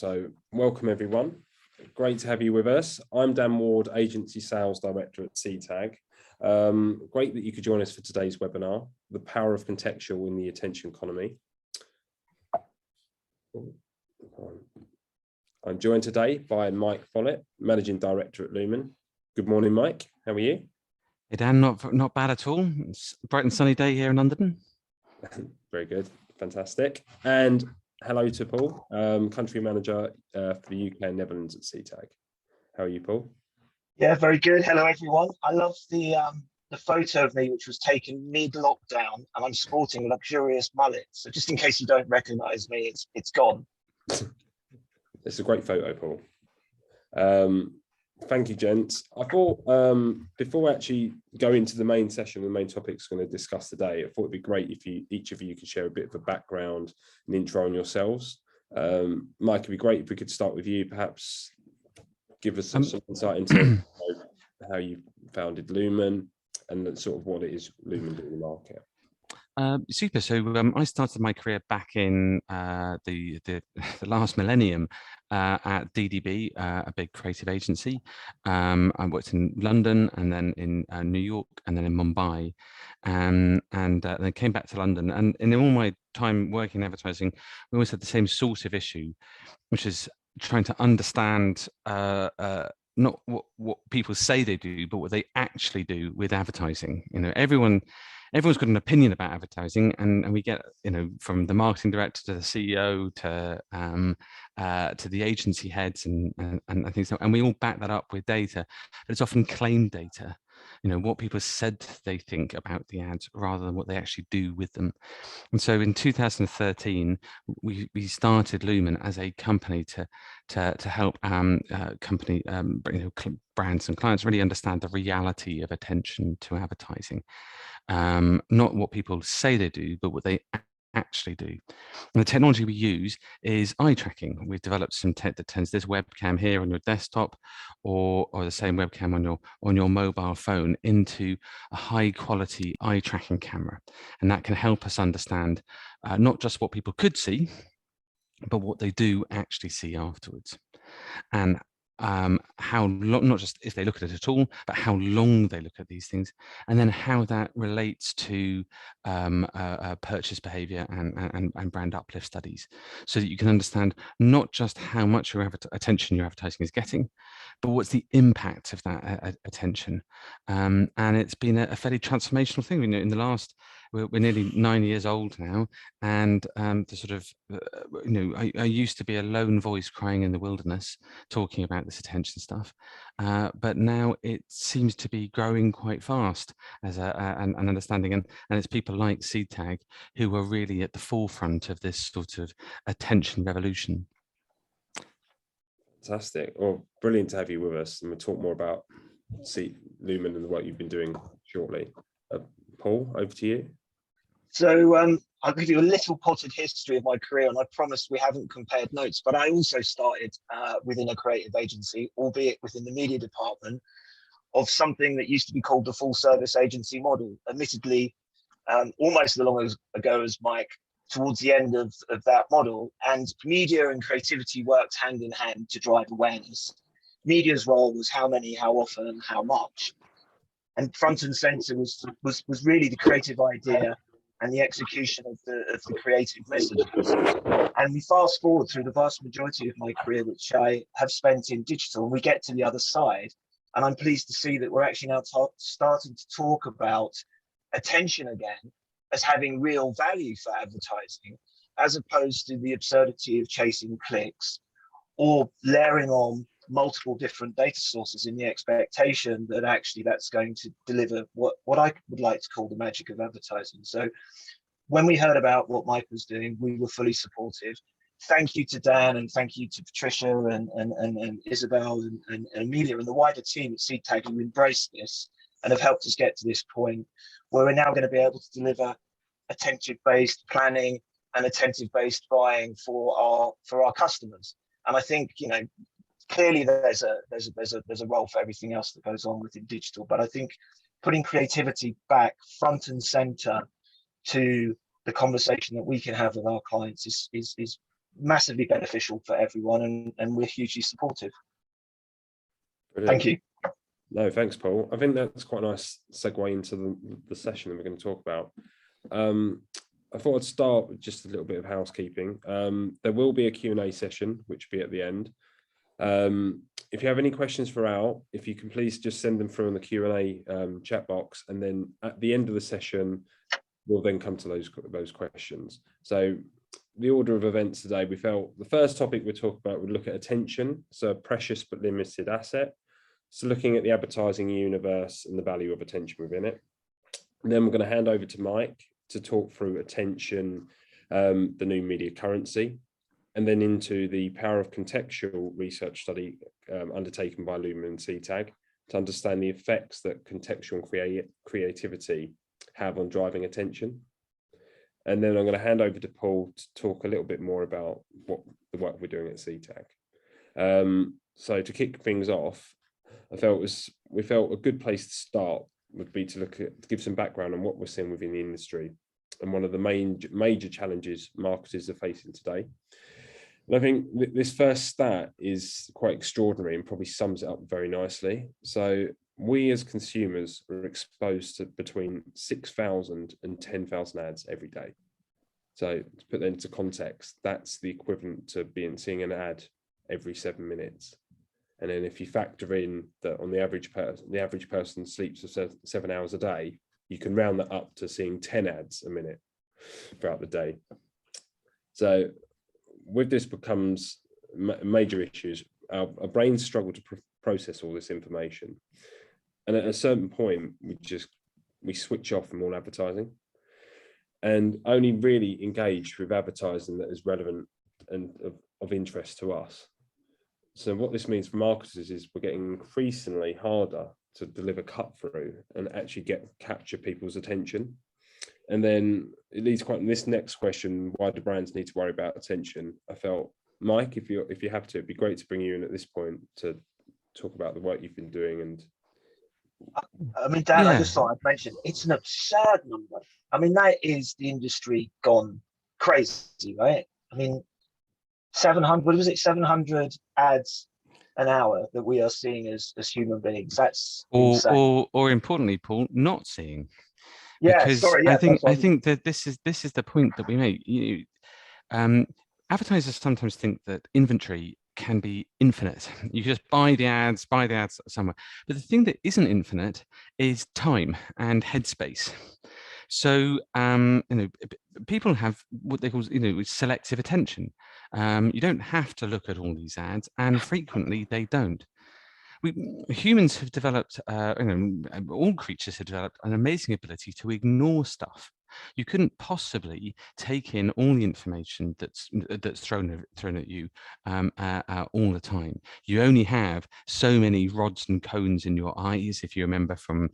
So welcome everyone. Great to have you with us. I'm Dan Ward, Agency Sales Director at Seedtag. Great that you could join us for today's webinar, The Power of Contextual in the Attention Economy. I'm joined today by Mike Follet, Managing Director at Lumen. Good morning, Mike. How are you? Hey Dan, not bad at all. It's a bright and sunny day here in London. Very good, fantastic. And hello to Paul, Country Manager for the UK and Netherlands at Seedtag. How are you, Paul? Yeah, very good. Hello, everyone. I love the photo of me, which was taken mid-lockdown, and I'm sporting a luxurious mullet. So just in case you don't recognise me, it's gone. It's a great photo, Paul. Thank you, gents. I thought before we actually go into the main session, the main topics we're going to discuss today, I thought it'd be great if each of you could share a bit of a background and intro on yourselves. Mike, it'd be great if we could start with you, perhaps give us some insight into how you founded Lumen and sort of what it is Lumen doing in the market. Super. So I started my career back in the last millennium at DDB, a big creative agency. I worked in London and then in New York and then in Mumbai, and then came back to London. And in all my time working in advertising, we always had the same sort of issue, which is trying to understand not what people say they do, but what they actually do with advertising. You know, everyone's got an opinion about advertising, and we get, you know, from the marketing director to the CEO to the agency heads and things, and we all back that up with data, but it's often claimed data. You know, what people said they think about the ads rather than what they actually do with them. And so in 2013, we started Lumen as a company to help brands and clients really understand the reality of attention to advertising. Not what people say they do, but what they actually do. And the technology we use is eye tracking. We've developed some tech that turns this webcam here on your desktop or the same webcam on your mobile phone into a high quality eye tracking camera. And that can help us understand not just what people could see, but what they do actually see afterwards. And how long, not just if they look at it at all, but how long they look at these things, and then how that relates to purchase behavior and brand uplift studies, so that you can understand not just how much attention your advertising is getting, but what's the impact of that attention. And it's been a fairly transformational thing. In the last, we're nearly 9 years old now, and the sort of, you know, I used to be a lone voice crying in the wilderness talking about this attention stuff, but now it seems to be growing quite fast as an understanding, and it's people like Seedtag who are really at the forefront of this sort of attention revolution. Fantastic. Well, brilliant to have you with us, and we'll talk more about Lumen and the work you've been doing shortly. Paul, over to you. So I'll give you a little potted history of my career, and I promise we haven't compared notes, but I also started within a creative agency, albeit within the media department of something that used to be called the full service agency model. Admittedly, almost as long ago as Mike, towards the end of that model, and media and creativity worked hand in hand to drive awareness. Media's role was how many, how often, and how much. And front and center was really the creative idea and the execution of the creative messages. And we fast forward through the vast majority of my career, which I have spent in digital, and we get to the other side. And I'm pleased to see that we're actually now starting to talk about attention again as having real value for advertising, as opposed to the absurdity of chasing clicks or layering on multiple different data sources in the expectation that actually that's going to deliver what I would like to call the magic of advertising. So when we heard about what Mike was doing, we were fully supportive. Thank you to Dan, and thank you to Patricia and Isabel and Amelia and the wider team at Seedtag who embraced this and have helped us get to this point where we're now going to be able to deliver attentive-based planning and attentive-based buying for our customers. And I think, you know, clearly there's a role for everything else that goes on within digital, but I think putting creativity back front and center to the conversation that we can have with our clients is massively beneficial for everyone, and we're hugely supportive. Brilliant. Thank you. No, thanks, Paul. I think that's quite a nice segue into the session that we're going to talk about. I thought I'd start with just a little bit of housekeeping. There will be a Q&A session, which will be at the end. If you have any questions for Al, if you can please just send them through in the Q&A chat box, and then at the end of the session, we'll then come to those questions. So the order of events today, we felt the first topic we'll talk about would look at attention, so a precious but limited asset. So looking at the advertising universe and the value of attention within it. And then we're going to hand over to Mike to talk through attention, the new media currency, and then into the Power of Contextual research study undertaken by Lumen and Seedtag to understand the effects that contextual creativity have on driving attention. And then I'm going to hand over to Paul to talk a little bit more about what the work we're doing at Seedtag. So to kick things off, we felt a good place to start would be to give some background on what we're seeing within the industry and one of the major challenges marketers are facing today. And I think this first stat is quite extraordinary and probably sums it up very nicely. So we as consumers are exposed to between 6,000 and 10,000 ads every day. So to put that into context, that's the equivalent to seeing an ad every 7 minutes. And then if you factor in that on the average person sleeps for 7 hours a day, you can round that up to seeing 10 ads a minute throughout the day. So with this becomes major issues. Our brains struggle to process all this information. And at a certain point, we switch off from all advertising and only really engage with advertising that is relevant and of interest to us. So what this means for marketers is we're getting increasingly harder to deliver cut through and actually capture people's attention. And then it leads quite in this next question, why do brands need to worry about attention? I felt, Mike, if you have to, it'd be great to bring you in at this point to talk about the work you've been doing. And I mean, Dan, I just thought I'd mention, it's an absurd number. I mean, that is the industry gone crazy, right? I mean, 700, what was it, 700 ads an hour that we are seeing as human beings. That's insane. Or importantly, Paul, not seeing. Yeah, because sorry, yeah, I think that this is the point that we make. Advertisers sometimes think that inventory can be infinite. You just buy the ads somewhere. But the thing that isn't infinite is time and headspace. So people have what they call selective attention. You don't have to look at all these ads, and frequently they don't. Humans have developed, all creatures have developed an amazing ability to ignore stuff. You couldn't possibly take in all the information that's thrown at you all the time. You only have so many rods and cones in your eyes, if you remember from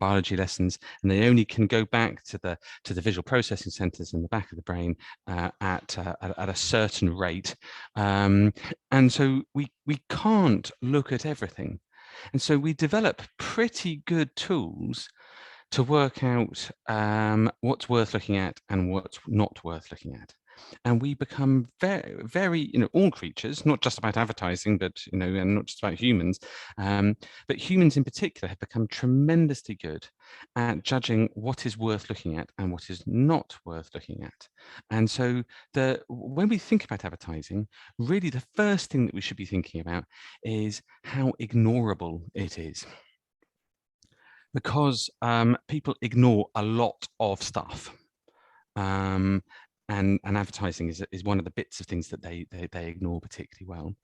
biology lessons, and they only can go back to the visual processing centers in the back of the brain at a certain rate, and so we can't look at everything, and so we develop pretty good tools to work out what's worth looking at and what's not worth looking at. And we become very, very, all creatures, not just about advertising, but, and not just about humans, but humans in particular have become tremendously good at judging what is worth looking at and what is not worth looking at. And so when we think about advertising, really the first thing that we should be thinking about is how ignorable it is. Because people ignore a lot of stuff, and advertising is one of the bits of things that they ignore particularly well.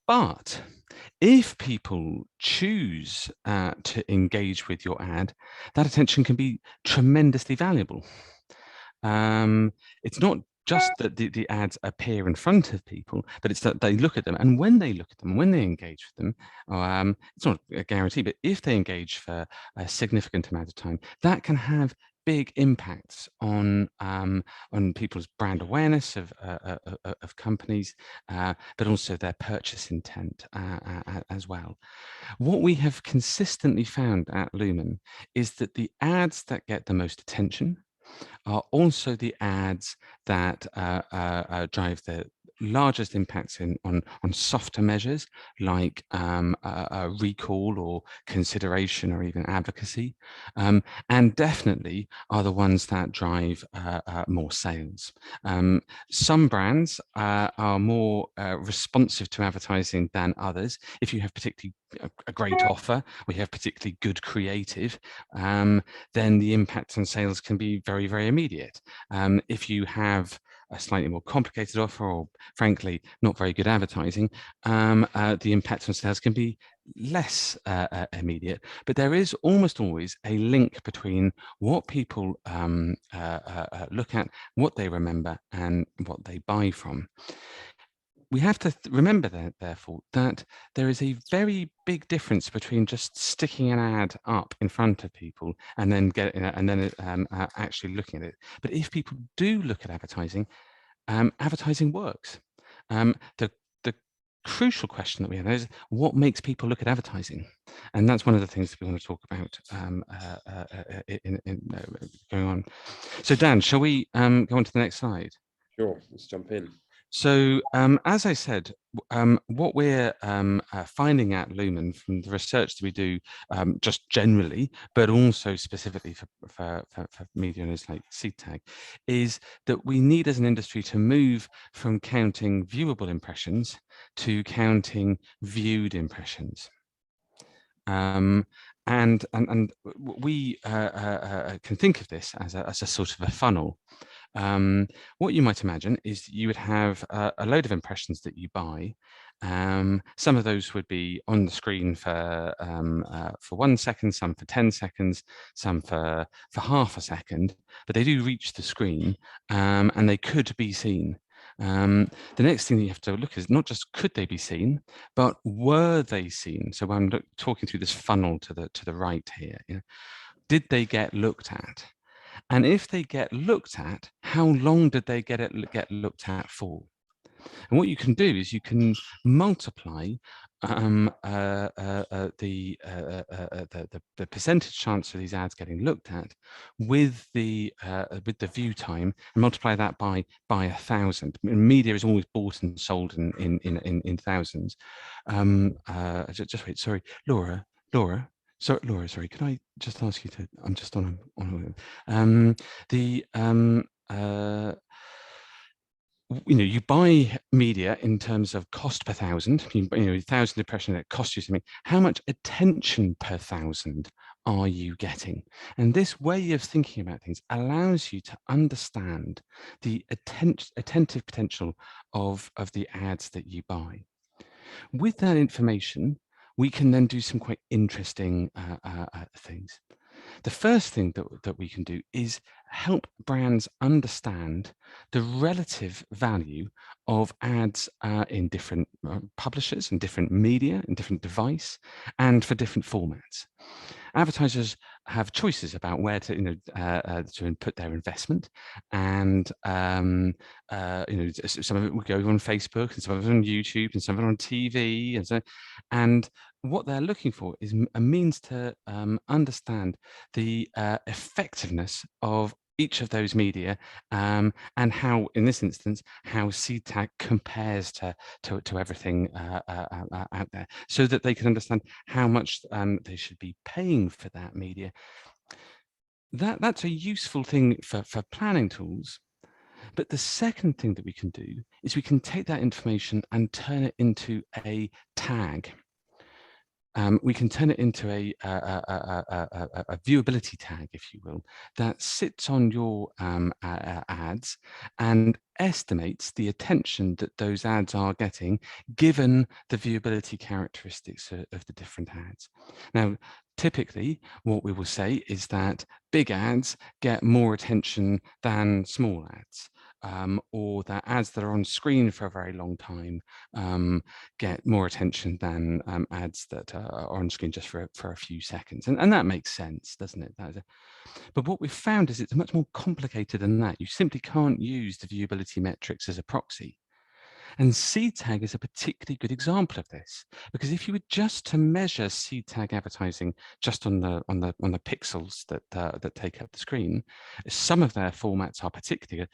But if people choose to engage with your ad, that attention can be tremendously valuable. It's not just that the ads appear in front of people, but it's that they look at them, and when they look at them, when they engage with them, it's not a guarantee, but if they engage for a significant amount of time, that can have big impacts on people's brand awareness of companies, but also their purchase intent as well. What we have consistently found at Lumen is that the ads that get the most attention are also the ads that drive the largest impacts on softer measures like recall or consideration or even advocacy, and definitely are the ones that drive more sales. Some brands are more responsive to advertising than others. If you have particularly a great offer, or you have particularly good creative, then the impact on sales can be very, very immediate. If you have a slightly more complicated offer, or frankly, not very good advertising, the impact on sales can be less immediate. But there is almost always a link between what people look at, what they remember, and what they buy from. We have to remember that, therefore, that there is a very big difference between just sticking an ad up in front of people and then actually looking at it. But if people do look at advertising, advertising works. The crucial question that we have is what makes people look at advertising, and that's one of the things that we want to talk about going on. So, Dan, shall we go on to the next slide? Sure, let's jump in. So, as I said, what we're finding at Lumen from the research that we do, just generally, but also specifically for media owners like Seedtag, is that we need as an industry to move from counting viewable impressions to counting viewed impressions. And we can think of this as a sort of a funnel. What you might imagine is you would have a load of impressions that you buy. Some of those would be on the screen for 1 second, some for 10 seconds, some for half a second, but they do reach the screen, and they could be seen. The next thing that you have to look is not just could they be seen, but were they seen? So I'm talking through this funnel to the right here. Did they get looked at? And if they get looked at, how long did they get looked at for? And what you can do is you can multiply the percentage chance of these ads getting looked at with the view time, and multiply that by 1,000. Media is always bought and sold in thousands. Just wait, sorry, Laura. Laura, sorry, can I just ask you to? I'm just on you buy media in terms of cost per thousand. 1,000 impressions that cost you something. How much attention per thousand are you getting? And this way of thinking about things allows you to understand the attentive potential of the ads that you buy. With that information, we can then do some quite interesting things. The first thing that we can do is help brands understand the relative value of ads in different publishers, in different media, in different device, and for different formats. Advertisers have choices about where to input their investment, and some of it will go on Facebook, and some of it on YouTube, and some of it on TV, and what they're looking for is a means to understand the effectiveness of each of those media, and how, in this instance, how Seedtag compares to everything out there, so that they can understand how much they should be paying for that media. That's a useful thing for planning tools. But the second thing that we can do is we can take that information and turn it into a tag. We can turn it into a viewability tag, if you will, that sits on your ads and estimates the attention that those ads are getting given the viewability characteristics of the different ads. Now, typically, what we will say is that big ads get more attention than small ads. Or that ads that are on screen for a very long time get more attention than ads that are on screen just for a few seconds. And that makes sense, doesn't it? But what we've found is it's much more complicated than that. You simply can't use the viewability metrics as a proxy. And Seedtag is a particularly good example of this, because if you were just to measure Seedtag advertising just on the pixels that take up the screen, some of their formats are particularly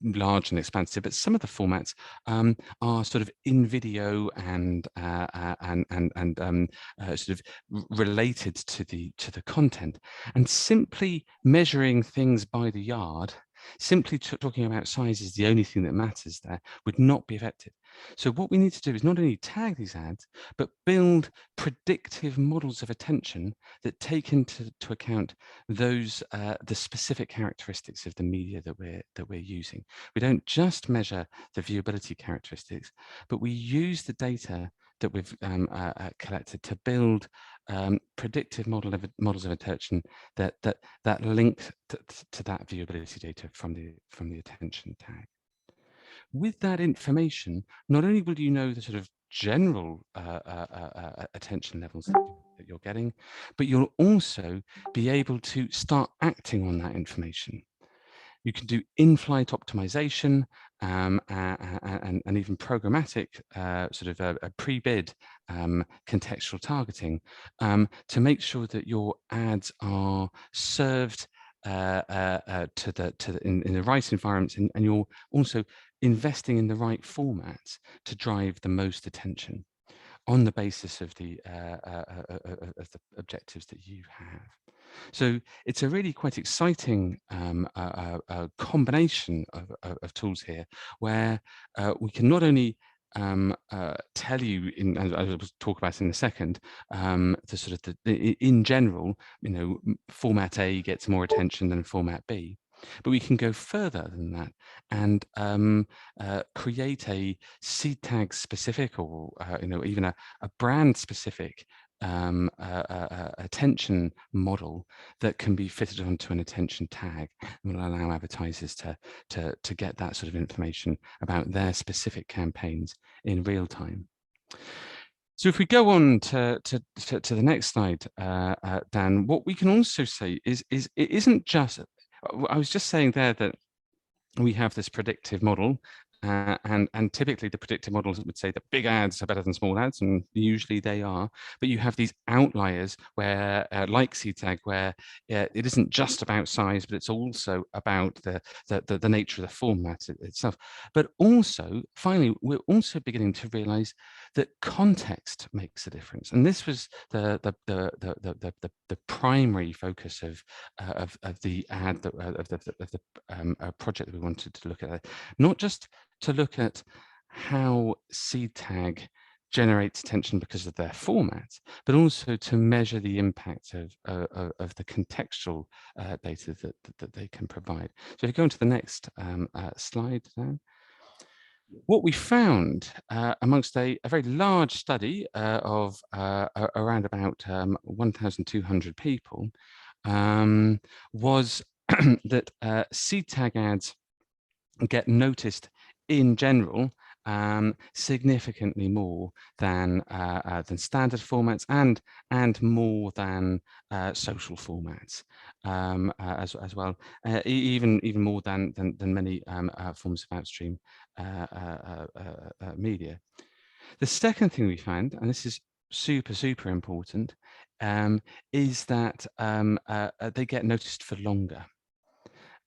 large and expansive, but some of the formats are sort of in video and sort of related to the content, and simply measuring things by the yard, simply talking about size is the only thing that matters there, would not be effective. So what we need to do is not only tag these ads, but build predictive models of attention that take into account those the specific characteristics of the media that we're using. We don't just measure the viewability characteristics, but we use the data that we've collected to build predictive models of attention that link to that viewability data from the attention tag. With that information, not only will you know the sort of general attention levels that you're getting, but you'll also be able to start acting on that information. You can do in-flight optimization and even programmatic sort of a pre-bid contextual targeting to make sure that your ads are served in the right environments, and you're also investing in the right formats to drive the most attention on the basis of the objectives that you have. So it's a really quite exciting combination of tools here, where we can not only tell you, as I will talk about in a second, the sort of in general, you know, format A gets more attention than format B, but we can go further than that and create a Seedtag specific, or you know, even a brand specific attention model that can be fitted onto an attention tag, and will allow advertisers to get that sort of information about their specific campaigns in real time. So if we go on to the next slide, Dan, what we can also say is it isn't just, I was just saying there that we have this predictive model, and typically the predictive models would say that big ads are better than small ads, and usually they are. But you have these outliers where, like Seedtag, where it isn't just about size, but it's also about the nature of the format itself. But also, finally, we're also beginning to realise that context makes a difference, and this was the primary focus of the ad of the project that we wanted to look at, not just to look at how Seedtag generates attention because of their format, but also to measure the impact of the contextual data that they can provide. So if you go into the next slide now. What we found amongst a very large study of around about 1,200 people was that Seedtag ads get noticed in general significantly more than standard formats, and more than social formats as well, even more than many forms of outstream media. The second thing we found, and this is super important, is that they get noticed for longer.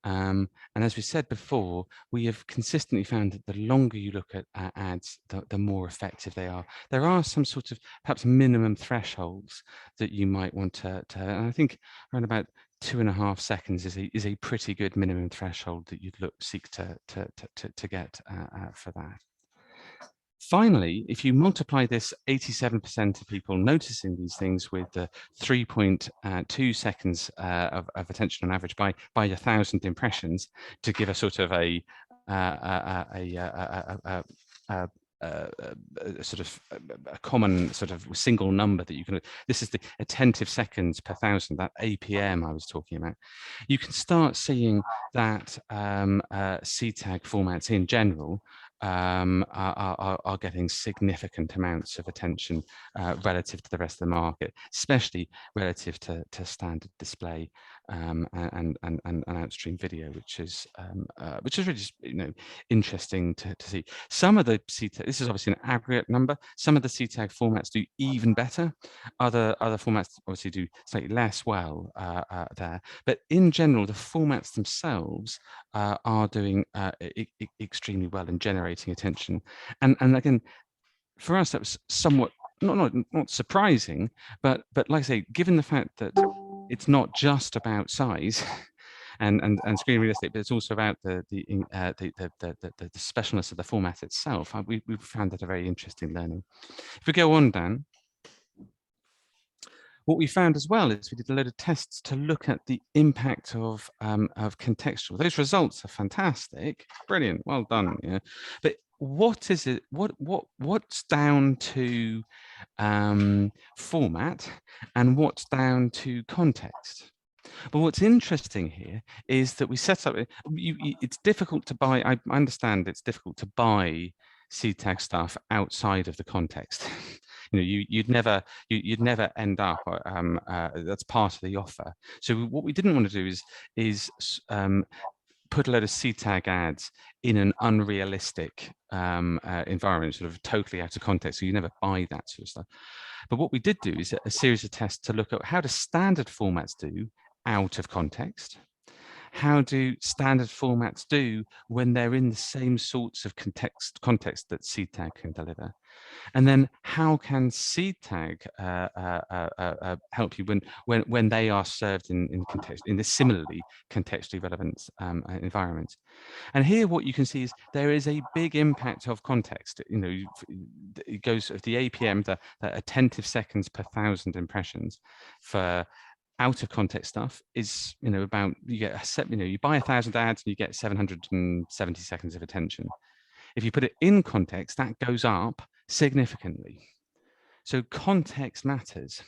And as we said before, we have consistently found that the longer you look at ads, the more effective they are. There are some sort of perhaps minimum thresholds that you might want to and I think around about 2.5 seconds is a pretty good minimum threshold that you'd seek to get for that. Finally, if you multiply this 87% of people noticing these things with the 3.2 seconds of attention on average by 1,000 impressions, to give a sort of a sort of a common sort of single number that you can, this is the attentive seconds per 1,000, that APM I was talking about. You can start seeing that Seedtag formats in general are getting significant amounts of attention relative to the rest of the market, especially relative to standard display and outstream video, which is really just, interesting to see. Some of the Seedtag, this is obviously an aggregate number. Some of the Seedtag formats do even better. Other formats obviously do slightly less well there. But in general, the formats themselves are doing extremely well in generating attention. And again, for us, that was somewhat not surprising, but like I say, given the fact that it's not just about size and screen real estate, but it's also about the specialness of the format itself. We found that a very interesting learning. If we go on, Dan, what we found as well is we did a load of tests to look at the impact of contextual. Those results are fantastic, brilliant, well done. Yeah, but what is it? What's down to format, and what's down to context? But what's interesting here is that we set up. It's difficult to buy. I understand it's difficult to buy Seedtag stuff outside of the context. You'd never end up. That's part of the offer. So what we didn't want to do is put a load of Seedtag ads in an unrealistic environment, sort of totally out of context. So you never buy that sort of stuff. But what we did do is a series of tests to look at how do standard formats do out of context. How do standard formats do when they're in the same sorts of context that Seedtag can deliver? And then how can Seedtag help you when they are served in context, in this similarly contextually relevant environment? And here what you can see is there is a big impact of context. It goes of the APM, the attentive seconds per 1,000 impressions for out of context stuff is, about, you buy 1,000 ads and you get 770 seconds of attention. If you put it in context, that goes up significantly. So context matters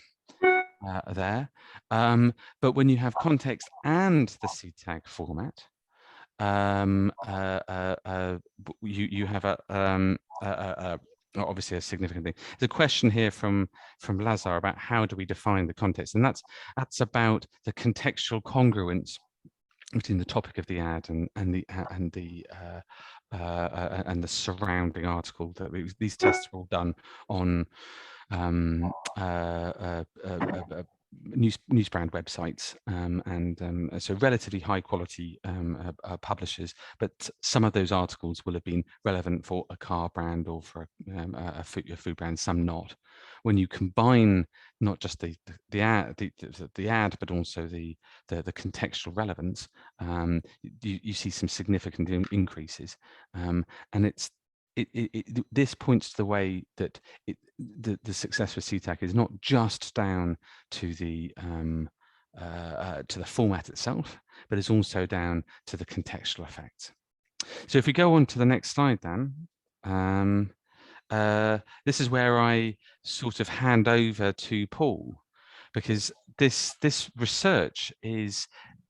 there. But when you have context and the Seedtag format, you have obviously a significant thing. There's a question here from Lazar about how do we define the context, and that's about the contextual congruence between the topic of the ad and the surrounding article. That these tests are all done on newsbrand websites, and so relatively high quality publishers, but some of those articles will have been relevant for a car brand or for a food brand, some not. When you combine not just the ad, but also the contextual relevance, you see some significant increases, and this points to the way that the success with Seedtag is not just down to the format itself, but is also down to the contextual effects. So if we go on to the next slide, Dan, this is where I sort of hand over to Paul, because this research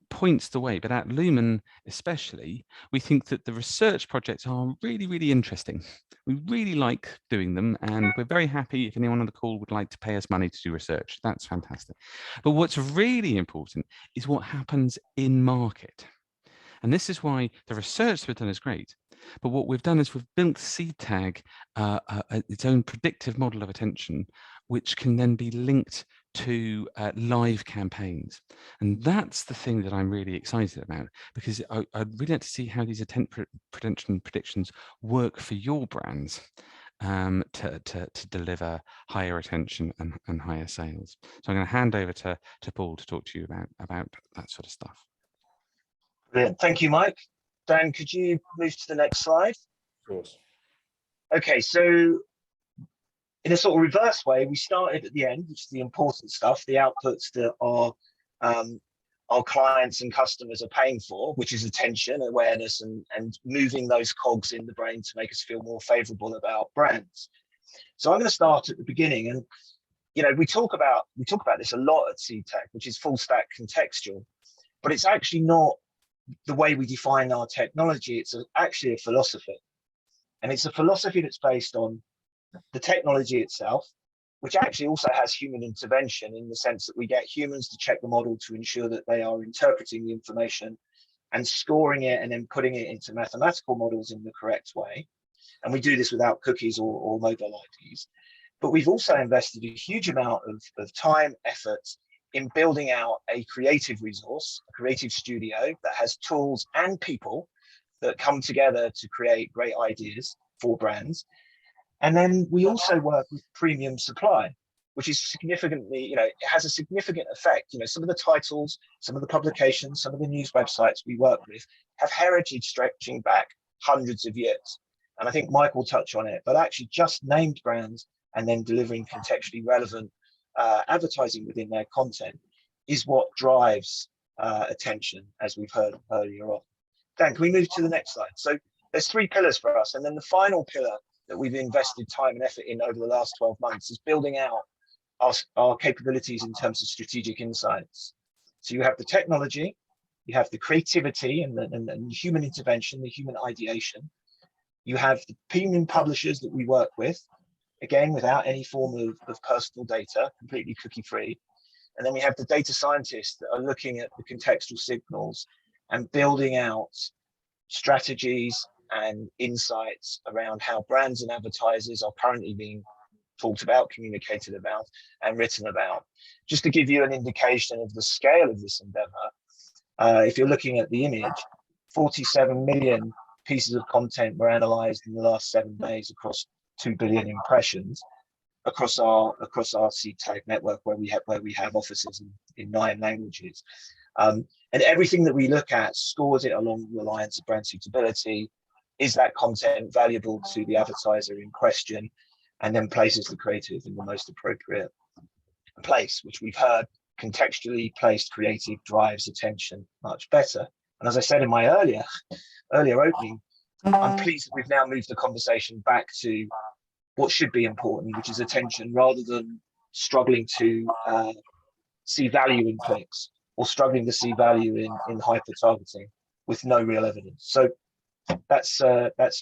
points the way, but at Lumen especially, we think that the research projects are really, really interesting. We really like doing them, and we're very happy if anyone on the call would like to pay us money to do research. That's fantastic. But what's really important is what happens in market. And this is why the research we've done is great. But what we've done is we've built Seedtag, its own predictive model of attention, which can then be linked to live campaigns. And that's the thing that I'm really excited about, because I'd really like to see how these attention predictions work for your brands to deliver higher attention and higher sales. So I'm going to hand over to Paul to talk to you about that sort of stuff. Brilliant. Thank you, Mike. Dan, could you move to the next slide? Of course. Okay, so in a sort of reverse way, we started at the end, which is the important stuff, the outputs that our clients and customers are paying for, which is attention, awareness, and moving those cogs in the brain to make us feel more favorable about brands. So I'm going to start at the beginning, and we talk about this a lot at Seedtag, which is full stack contextual, but it's actually not the way we define our technology. It's actually a philosophy, and it's a philosophy that's based on the technology itself, which actually also has human intervention in the sense that we get humans to check the model to ensure that they are interpreting the information and scoring it and then putting it into mathematical models in the correct way. And we do this without cookies or mobile IDs. But we've also invested a huge amount of time, effort in building out a creative resource, a creative studio that has tools and people that come together to create great ideas for brands. And then we also work with premium supply, which is significantly, it has a significant effect. Some of the titles, some of the publications, some of the news websites we work with have heritage stretching back hundreds of years. And I think Mike will touch on it, but actually just named brands and then delivering contextually relevant advertising within their content is what drives attention, as we've heard earlier on. Dan, can we move to the next slide? So there's 3 pillars for us. And then the final pillar that we've invested time and effort in over the last 12 months is building out our capabilities in terms of strategic insights. So you have the technology, you have the creativity and the human intervention, the human ideation. You have the premium publishers that we work with, again, without any form of personal data, completely cookie-free. And then we have the data scientists that are looking at the contextual signals and building out strategies and insights around how brands and advertisers are currently being talked about, communicated about, and written about. Just to give you an indication of the scale of this endeavor, if you're looking at the image, 47 million pieces of content were analyzed in the last 7 days across 2 billion impressions across our Seedtag network, where we have offices in 9 languages. And everything that we look at scores it along the lines of brand suitability. Is that content valuable to the advertiser in question? And then places the creative in the most appropriate place, which we've heard contextually placed creative drives attention much better. And as I said in my earlier opening, I'm pleased that we've now moved the conversation back to what should be important, which is attention, rather than struggling to see value in clicks or struggling to see value in hyper targeting with no real evidence. So that's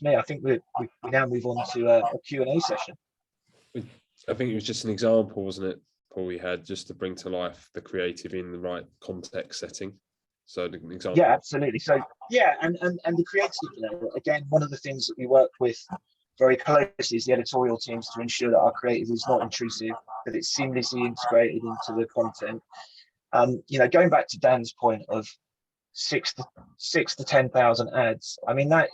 me. I think we now move on to a Q&A session. I think it was just an example, wasn't it, Paul, we had just to bring to life the creative in the right context setting. So an example. Yeah, absolutely. So yeah, and the creative, again, one of the things that we work with very closely is the editorial teams to ensure that our creative is not intrusive, that it's seamlessly integrated into the content. Going back to Dan's point of 6 to 10,000 ads, I mean, that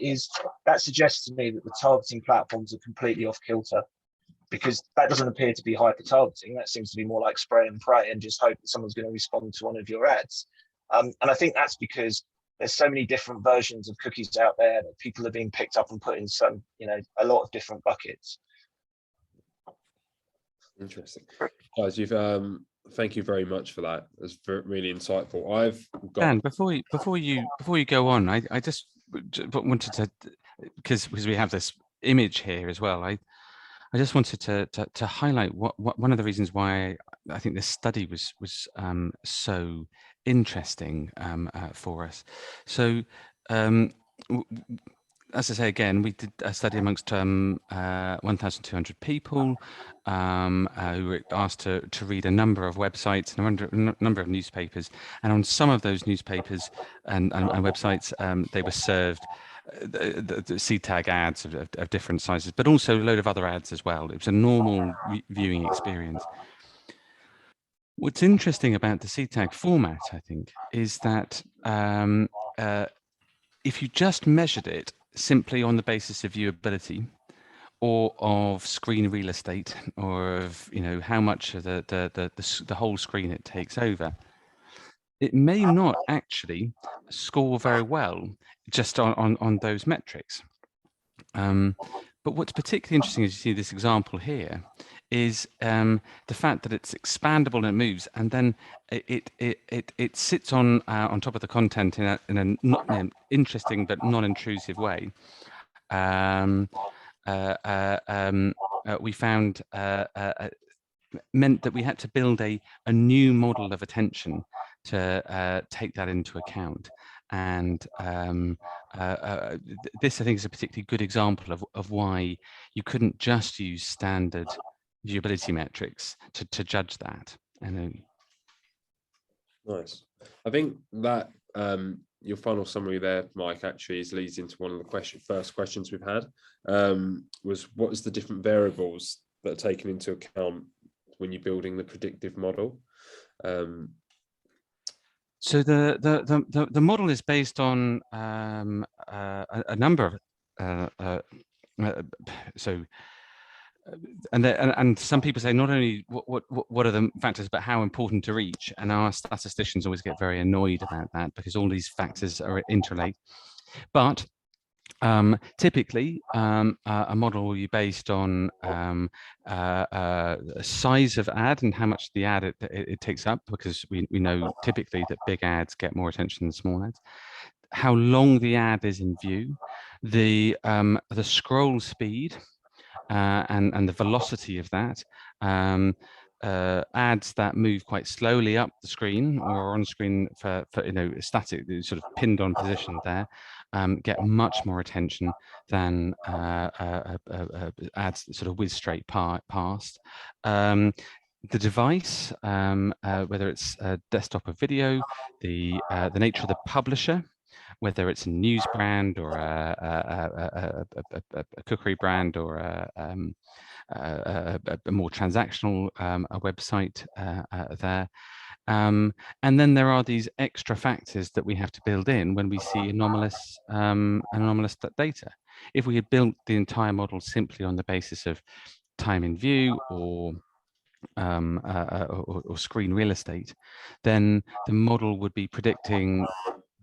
suggests to me that the targeting platforms are completely off kilter, because that doesn't appear to be hyper targeting. That seems to be more like spray and pray and just hope that someone's going to respond to one of your ads. And I think that's because there's so many different versions of cookies out there that people are being picked up and put in a lot of different buckets. Interesting. Guys, thank you very much for that. It's really insightful. Dan, before you go on, I just wanted to, because we have this image here as well. I just wanted to highlight what one of the reasons why I think this study was so interesting for us. So as I say again, we did a study amongst 1,200 people who were asked to read a number of websites and a number of newspapers, and on some of those newspapers and websites, they were served the Seedtag ads of different sizes, but also a load of other ads as well. It was a normal viewing experience. What's interesting about the Seedtag format, I think, is that if you just measured it simply on the basis of viewability or of screen real estate, or of how much of the whole screen it takes over, it may not actually score very well just on those metrics. But what's particularly interesting, as you see this example here, is the fact that it's expandable and it moves, and then it sits on top of the content in a not interesting but non-intrusive way. We found meant that we had to build a new model of attention to take that into account. And this, I think, is a particularly good example of why you couldn't just use standard usability metrics to judge that. And then, nice. I think that your final summary there, Mike, actually leads into one of the first questions we've had, was what is the different variables that are taken into account when you're building the predictive model? So the model is based on a number of and some people say not only what are the factors, but how important to each. And our statisticians always get very annoyed about that because all these factors are interrelated. But typically, a model will be based on size of ad and how much the ad it takes up, because we know typically that big ads get more attention than small ads. How long the ad is in view, the scroll speed, and the velocity of that. Ads that move quite slowly up the screen or on screen for static, sort of pinned on position there, get much more attention than ads that sort of whiz straight past. The device, whether it's a desktop or video, the nature of the publisher, whether it's a news brand or a cookery brand or a more transactional a website there. And then there are these extra factors that we have to build in when we see anomalous data. If we had built the entire model simply on the basis of time in view or screen real estate, then the model would be predicting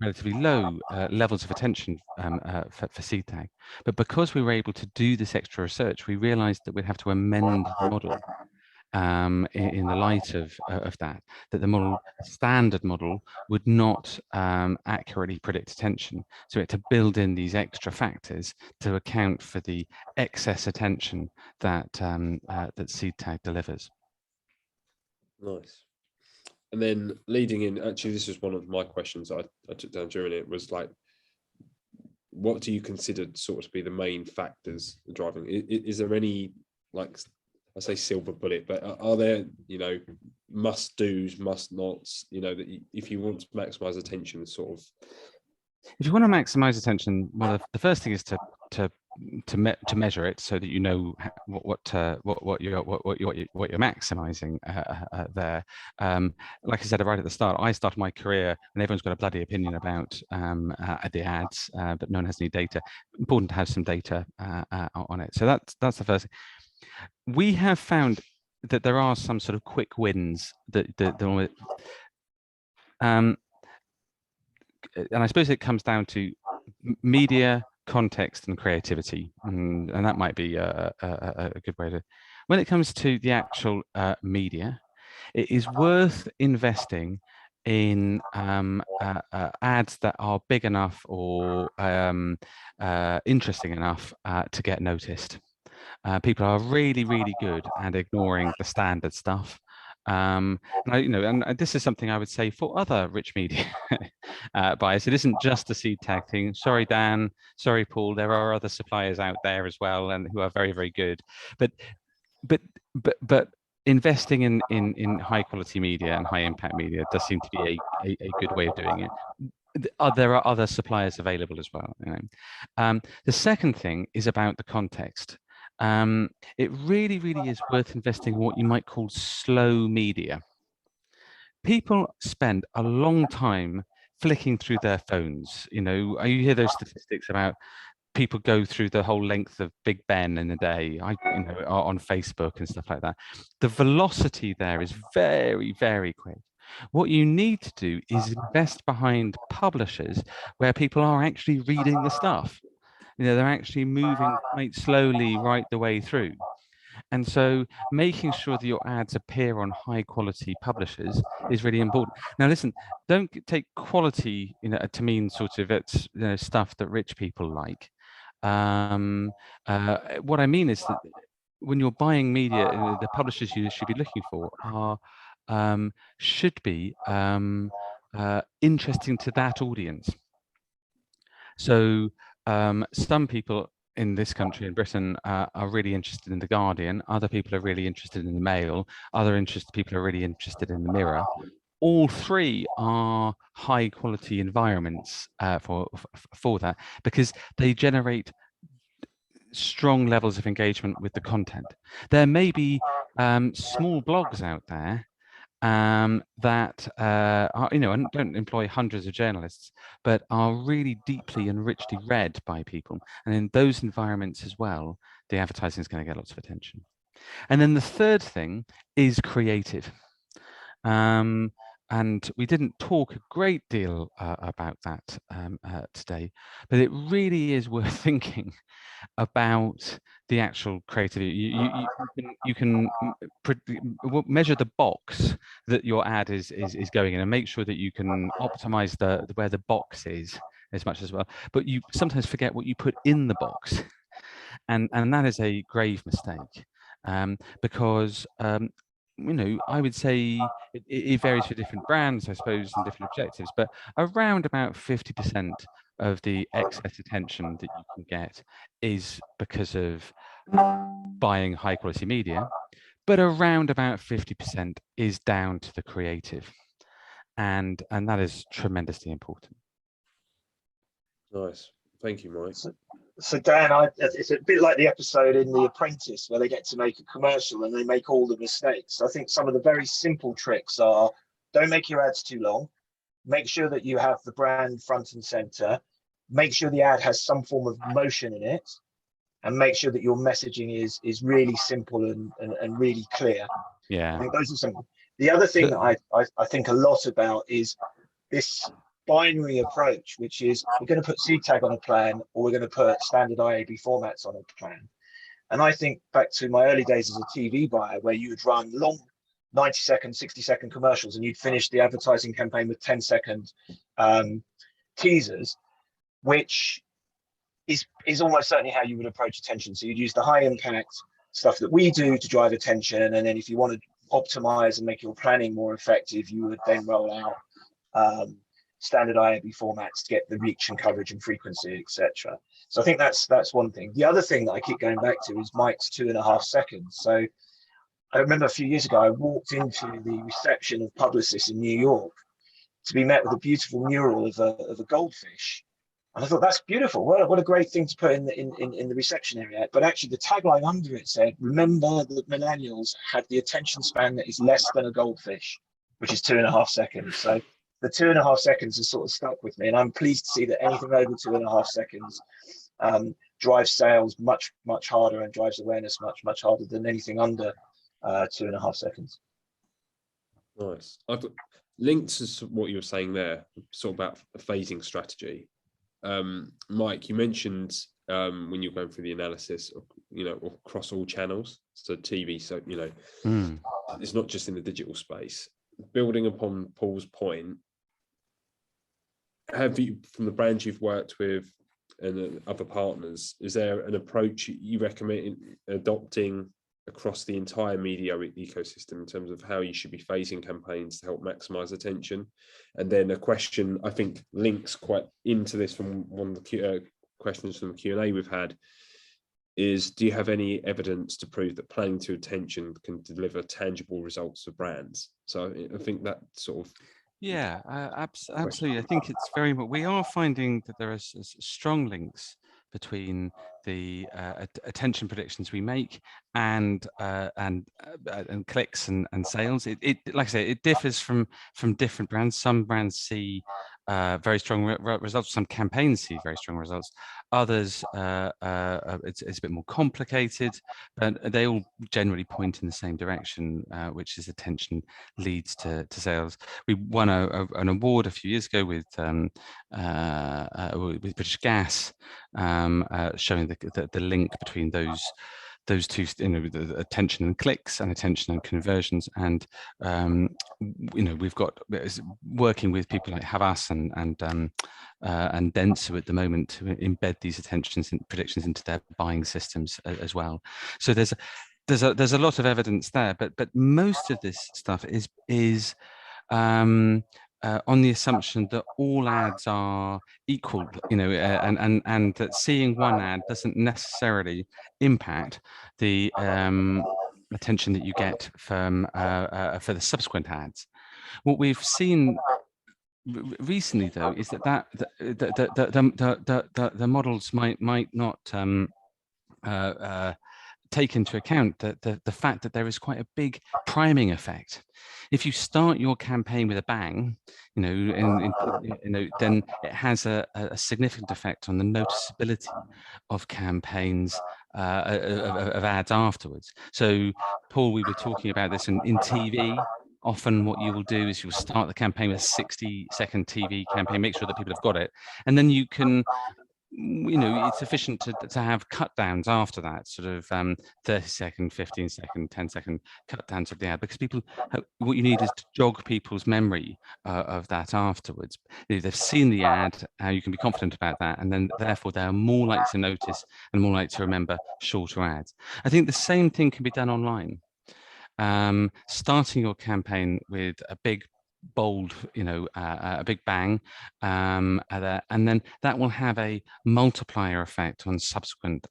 relatively low levels of attention for Seedtag. But because we were able to do this extra research, we realized that we'd have to amend the model in the light of that the standard model would not accurately predict attention. So we had to build in these extra factors to account for the excess attention that that Seedtag delivers. Nice. And then leading in, actually, this was one of my questions I took down during it, was like, what do you consider sort of to be the main factors driving? Is there any, like, I say silver bullet, but are there, must do's, must nots, that if you want to maximize attention, sort of? If you want to maximize attention, well, the first thing is to measure it so that you know what you're maximizing there. Like I said right at the start, I started my career and everyone's got a bloody opinion about the ads, but no one has any data. Important to have some data on it. So that's the first thing. We have found that there are some sort of quick wins and I suppose it comes down to media, context, and creativity, and that might be a good way to. When it comes to the actual media, it is worth investing in ads that are big enough or interesting enough to get noticed. People are really, really good at ignoring the standard stuff. And this is something I would say for other rich media buyers. It isn't just a Seedtag thing. Sorry, Dan. Sorry, Paul. There are other suppliers out there as well, and who are very, very good. But investing in high quality media and high impact media does seem to be a good way of doing it. There are other suppliers available as well. The second thing is about the context. It really, really is worth investing in what you might call slow media. People spend a long time flicking through their phones. You hear those statistics about people go through the whole length of Big Ben in a day, on Facebook and stuff like that. The velocity there is very, very quick. What you need to do is invest behind publishers where people are actually reading the stuff. They're actually moving quite slowly right the way through. And so making sure that your ads appear on high quality publishers is really important. Now, listen, don't take quality, to mean sort of it's stuff that rich people like. What I mean is that when you're buying media, the publishers you should be looking for should be interesting to that audience. So some people in this country, in Britain, are really interested in the Guardian. Other people are really interested in the Mail. Other people are really interested in the Mirror. All three are high quality environments for that, because they generate strong levels of engagement with the content. There may be small blogs out there that are, and don't employ hundreds of journalists, but are really deeply and richly read by people. And in those environments as well, the advertising is going to get lots of attention. And then the third thing is creative. And we didn't talk a great deal about that today, but it really is worth thinking about the actual creativity. You can measure the box that your ad is going in, and make sure that you can optimize where the box is as much as well. But you sometimes forget what you put in the box, and that is a grave mistake, because I would say it varies for different brands, I suppose, and different objectives, but around about 50% of the excess attention that you can get is because of buying high quality media, but around about 50% is down to the creative. And that is tremendously important. Nice. Thank you, Mike. So Dan, it's a bit like the episode in The Apprentice where they get to make a commercial and they make all the mistakes. I think some of the very simple tricks are: don't make your ads too long, make sure that you have the brand front and center, make sure the ad has some form of motion in it, and make sure that your messaging is really simple and really clear. Yeah. I think those are some. The other thing that I think a lot about is this binary approach, which is we're going to put Seedtag on a plan, or we're going to put standard IAB formats on a plan. And I think back to my early days as a TV buyer, where you would run long 90-second, 60-second commercials, and you'd finish the advertising campaign with 10-second teasers, which is almost certainly how you would approach attention. So you'd use the high impact stuff that we do to drive attention, and then if you want to optimize and make your planning more effective, you would then roll out standard IAB formats to get the reach and coverage and frequency, etc. So I think that's one thing. The other thing that I keep going back to is Mike's 2.5 seconds. So I remember a few years ago, I walked into the reception of Publicis in New York to be met with a beautiful mural of a goldfish. And I thought, that's beautiful. What a great thing to put in the reception area. But actually the tagline under it said, remember that millennials had the attention span that is less than a goldfish, which is 2.5 seconds. So the 2.5 seconds has sort of stuck with me. And I'm pleased to see that anything over 2.5 seconds drives sales much, much harder, and drives awareness much, much harder than anything under 2.5 seconds. Nice. I've linked to what you were saying there, sort of about a phasing strategy. Mike, you mentioned when you're going through the analysis of, across all channels, so TV, so it's not just in the digital space. Building upon Paul's point, have you, from the brands you've worked with and other partners, is there an approach you recommend adopting across the entire media ecosystem in terms of how you should be phasing campaigns to help maximize attention? And then a question I think links quite into this from one of the questions from the Q&A we've had is, do you have any evidence to prove that planning to attention can deliver tangible results for brands? So I think that sort of... Yeah, absolutely. I think it's very much, we are finding that there are strong links between the attention predictions we make and clicks and sales. It like I say, it differs from different brands. Some brands see very strong results. Some campaigns see very strong results. Others, it's a bit more complicated, but they all generally point in the same direction, which is attention leads to sales. We won an award a few years ago with British Gas, showing the link between those two, the attention and clicks and attention and conversions. And we've got working with people like Havas and Dentsu at the moment to embed these attentions and predictions into their buying systems as well. So there's a lot of evidence there, but most of this stuff is on the assumption that all ads are equal, and that seeing one ad doesn't necessarily impact the attention that you get from for the subsequent ads. What we've seen recently, though, is that the models might not take into account the fact that there is quite a big priming effect. If you start your campaign with a bang, then it has a significant effect on the noticeability of campaigns, of ads afterwards. So, Paul, we were talking about this in TV. Often what you will do is you'll start the campaign with a 60-second TV campaign, make sure that people have got it, and then you can, it's sufficient to have cut downs after that, sort of 30-second, 15-second, 10-second cut downs of the ad, because what you need is to jog people's memory of that afterwards. If they've seen the ad, you can be confident about that, and then therefore they're more likely to notice and more likely to remember shorter ads. I think the same thing can be done online. Starting your campaign with a big bold, a big bang, and then that will have a multiplier effect on subsequent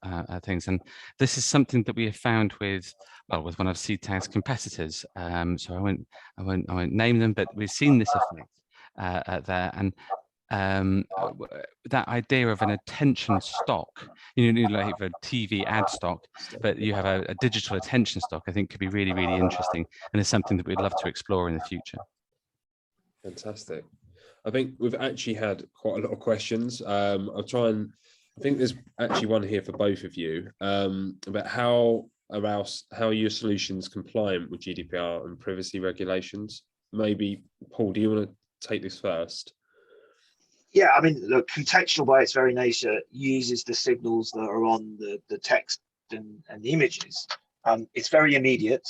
things. And this is something that we have found with one of Seedtag's competitors. So I won't name them, but we've seen this effect there. And that idea of an attention stock, like a TV ad stock, but you have a digital attention stock, I think could be really, really interesting, and is something that we'd love to explore in the future. Fantastic. I think we've actually had quite a lot of questions. I think there's actually one here for both of you, about how are your solutions compliant with GDPR and privacy regulations? Maybe, Paul, do you want to take this first? Yeah, I mean, look, contextual by its very nature uses the signals that are on the text and the images. It's very immediate.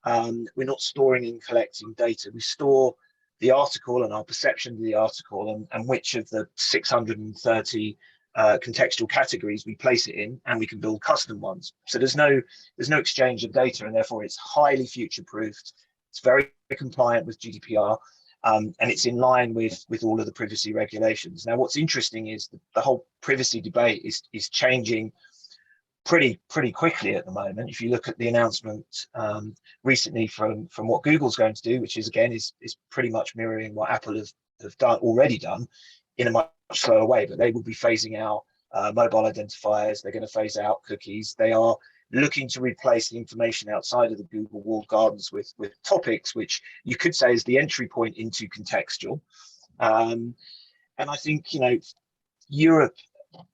We're not storing and collecting data. We store the article and our perception of the article and which of the 630 contextual categories we place it in, and we can build custom ones. So there's no exchange of data, and therefore it's highly future-proofed. It's very compliant with GDPR. And it's in line with all of the privacy regulations. Now, what's interesting is the whole privacy debate is changing pretty quickly at the moment. If you look at the announcement recently from what Google's going to do, which is pretty much mirroring what Apple have already done in a much slower way, but they will be phasing out mobile identifiers. They're going to phase out cookies. They are looking to replace the information outside of the Google walled gardens with topics, which you could say is the entry point into contextual. And I think, Europe,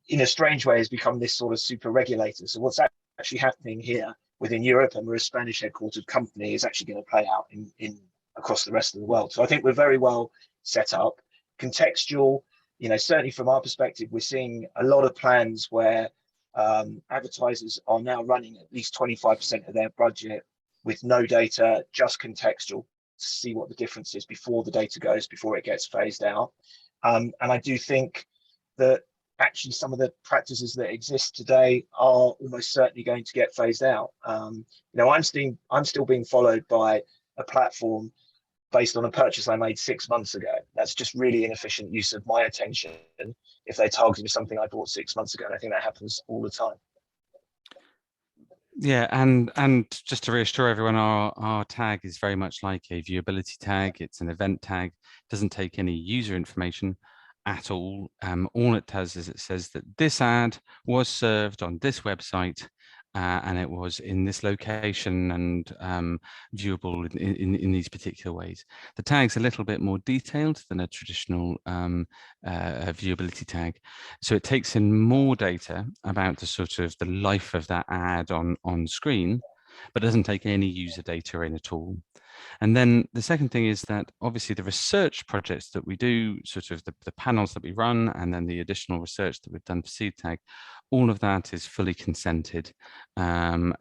in a strange way, has become this sort of super regulator. So what's actually happening here within Europe, and we're a Spanish headquartered company, is actually going to play out in across the rest of the world. So I think we're very well set up. Contextual, certainly from our perspective, we're seeing a lot of plans where advertisers are now running at least 25% of their budget with no data, just contextual, to see what the difference is before the data before it gets phased out. And I do think that actually some of the practices that exist today are almost certainly going to get phased out. I'm still being followed by a platform based on a purchase I made 6 months ago. That's just really inefficient use of my attention if they targeted something I bought 6 months ago. And I think that happens all the time. Yeah, and just to reassure everyone, our tag is very much like a viewability tag. It's an event tag, doesn't take any user information at all. All it does is it says that this ad was served on this website, and it was in this location and viewable in these particular ways. The tag's a little bit more detailed than a traditional viewability tag. So it takes in more data about the life of that ad on screen, but doesn't take any user data in at all. And then the second thing is that obviously the research projects that we do, the panels that we run, and then the additional research that we've done for Seedtag, all of that is fully consented. And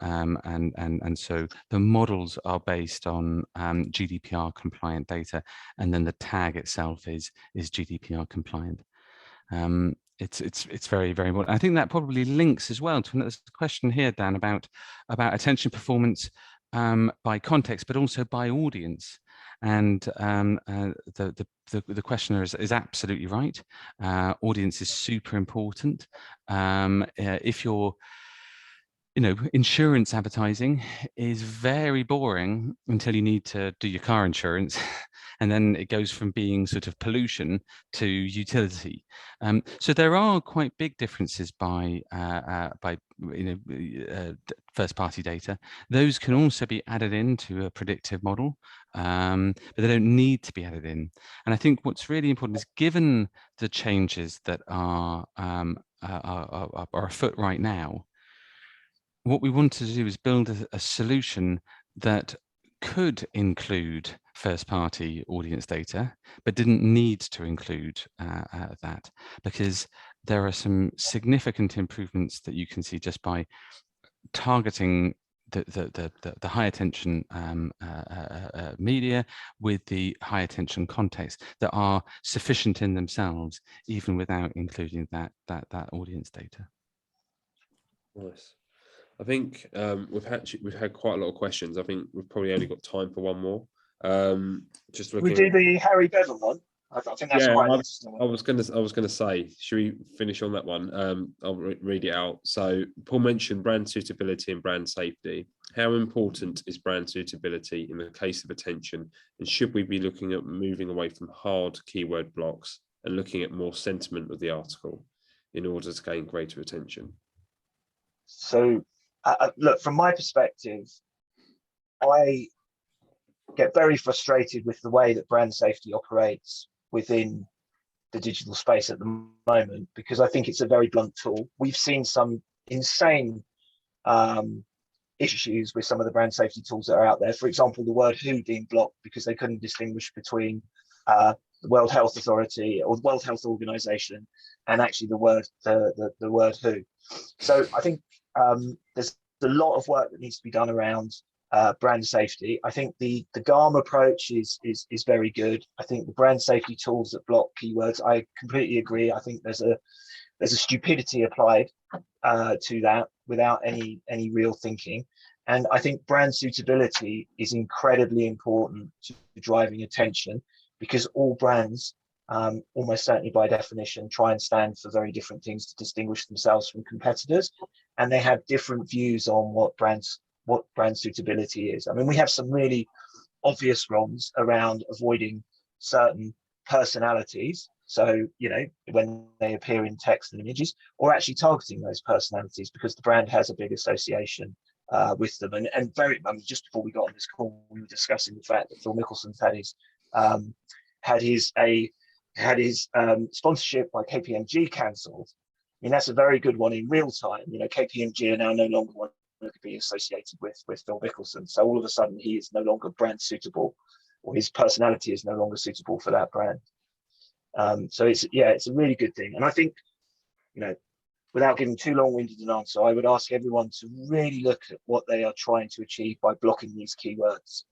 so the models are based on GDPR compliant data, and then the tag itself is GDPR compliant. It's very, very important. I think that probably links as well to another question here, Dan, about attention performance by context, but also by audience. And the questioner is absolutely right. Audience is super important. If you're, insurance advertising is very boring until you need to do your car insurance. And then it goes from being sort of pollution to utility. So there are quite big differences by first-party data. Those can also be added into a predictive model, but they don't need to be added in. And I think what's really important is, given the changes that are afoot right now, what we want to do is build a solution that could include first-party audience data, but didn't need to include that, because there are some significant improvements that you can see just by targeting the high attention media with the high attention context that are sufficient in themselves, even without including that audience data. Nice. I think we've had quite a lot of questions. I think we've probably only got time for one more. Just looking. We do the Harry Bevan one. I think that's quite an interesting one. I was gonna say, should we finish on that one? I'll read it out. So Paul mentioned brand suitability and brand safety. How important is brand suitability in the case of attention? And should we be looking at moving away from hard keyword blocks and looking at more sentiment of the article in order to gain greater attention? So look, from my perspective, I get very frustrated with the way that brand safety operates within the digital space at the moment, because I think it's a very blunt tool. We've seen some insane issues with some of the brand safety tools that are out there. For example, the word "who" being blocked because they couldn't distinguish between the World Health Authority or the World Health Organization and actually the word "who." So I think there's a lot of work that needs to be done around brand safety. I think the GARM approach is very good. I think the brand safety tools that block keywords, I completely agree. I think there's a stupidity applied to that without any real thinking. And I think brand suitability is incredibly important to driving attention, because all brands, almost certainly by definition, try and stand for very different things to distinguish themselves from competitors, and they have different views on what brand suitability is. I mean, we have some really obvious wrongs around avoiding certain personalities. So, when they appear in text and images, or actually targeting those personalities because the brand has a big association with them. And just before we got on this call, we were discussing the fact that Phil Mickelson's had his sponsorship by KPMG cancelled. I mean, that's a very good one in real time. KPMG are now no longer one that could be associated with Phil Mickelson. So all of a sudden he is no longer brand suitable, or his personality is no longer suitable for that brand. So it's a really good thing. And I think, without giving too long-winded an answer, I would ask everyone to really look at what they are trying to achieve by blocking these keywords.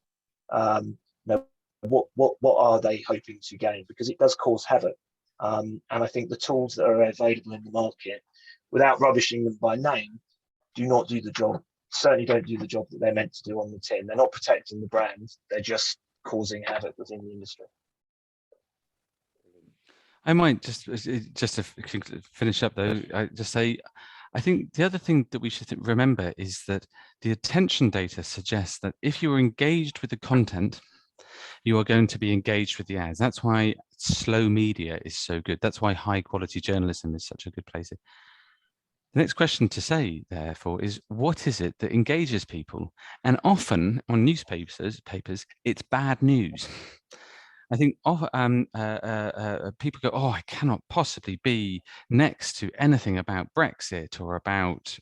What are they hoping to gain? Because it does cause havoc. And I think the tools that are available in the market, without rubbishing them by name, do not do the job. Certainly don't do the job that they're meant to do on the tin. They're not protecting the brand. They're just causing havoc within the industry. I might just to finish up though, I just say, I think the other thing that we should remember is that the attention data suggests that if you're engaged with the content, you are going to be engaged with the ads. That's why slow media is so good. That's why high quality journalism is such a good place. The next question to say, therefore, is what is it that engages people? And often on newspapers, it's bad news. I think people go, oh, I cannot possibly be next to anything about Brexit or about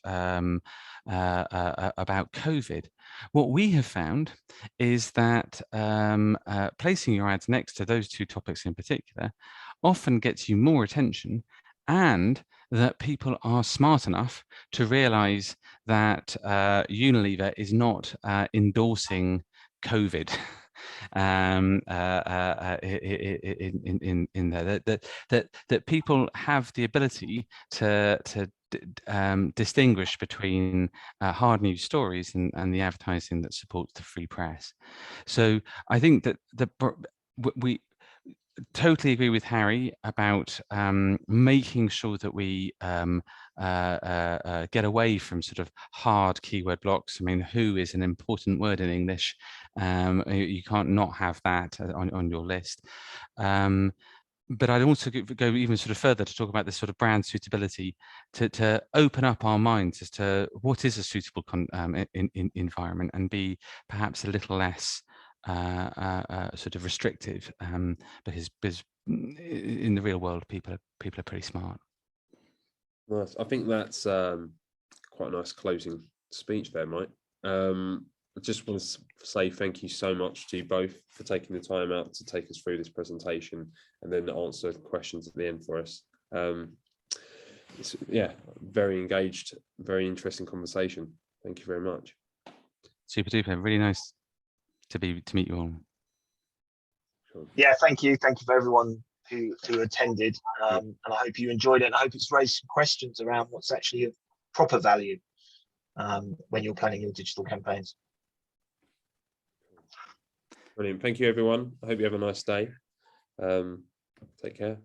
COVID. What we have found is that placing your ads next to those two topics in particular often gets you more attention, and that people are smart enough to realize that Unilever is not endorsing COVID. In there, that people have the ability to distinguish between hard news stories and the advertising that supports the free press. So I think that we totally agree with Harry about making sure that we get away from sort of hard keyword blocks. I mean, who is an important word in English. You can't not have that on your list. But I'd also go even sort of further to talk about this sort of brand suitability, to open up our minds as to what is a suitable environment, and be perhaps a little less sort of restrictive, because in the real world, people are pretty smart. Nice. I think that's quite a nice closing speech there, Mike. I just want to say thank you so much to you both for taking the time out to take us through this presentation and then answer questions at the end for us. It's, yeah, very engaged, very interesting conversation. Thank you very much. Super duper, really nice to meet you all. Sure. Yeah, thank you for everyone who attended, and I hope you enjoyed it, and I hope it's raised some questions around what's actually of proper value when you're planning your digital campaigns. Brilliant. Thank you, everyone. I hope you have a nice day. Take care.